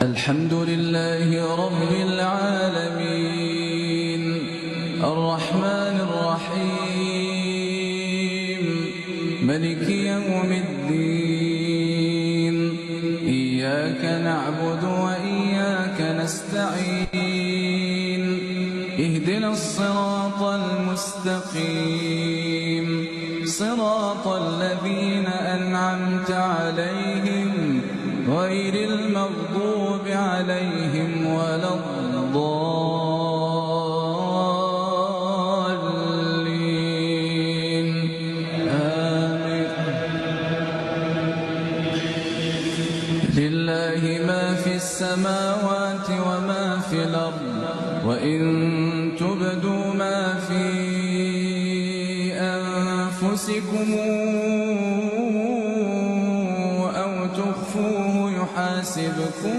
الحمد لله رب العالمين الرحمن الرحيم ملك يوم الدين إياك نعبد وإياك نستعين اهدنا الصراط المستقيم صراط الذين أنعمت عليهم غير المغضوب عليهم ولا الضالين آمين. لله ما في السماوات وما في الأرض وإن تبدوا ما في أنفسكم أو تخفوه يحاسبكم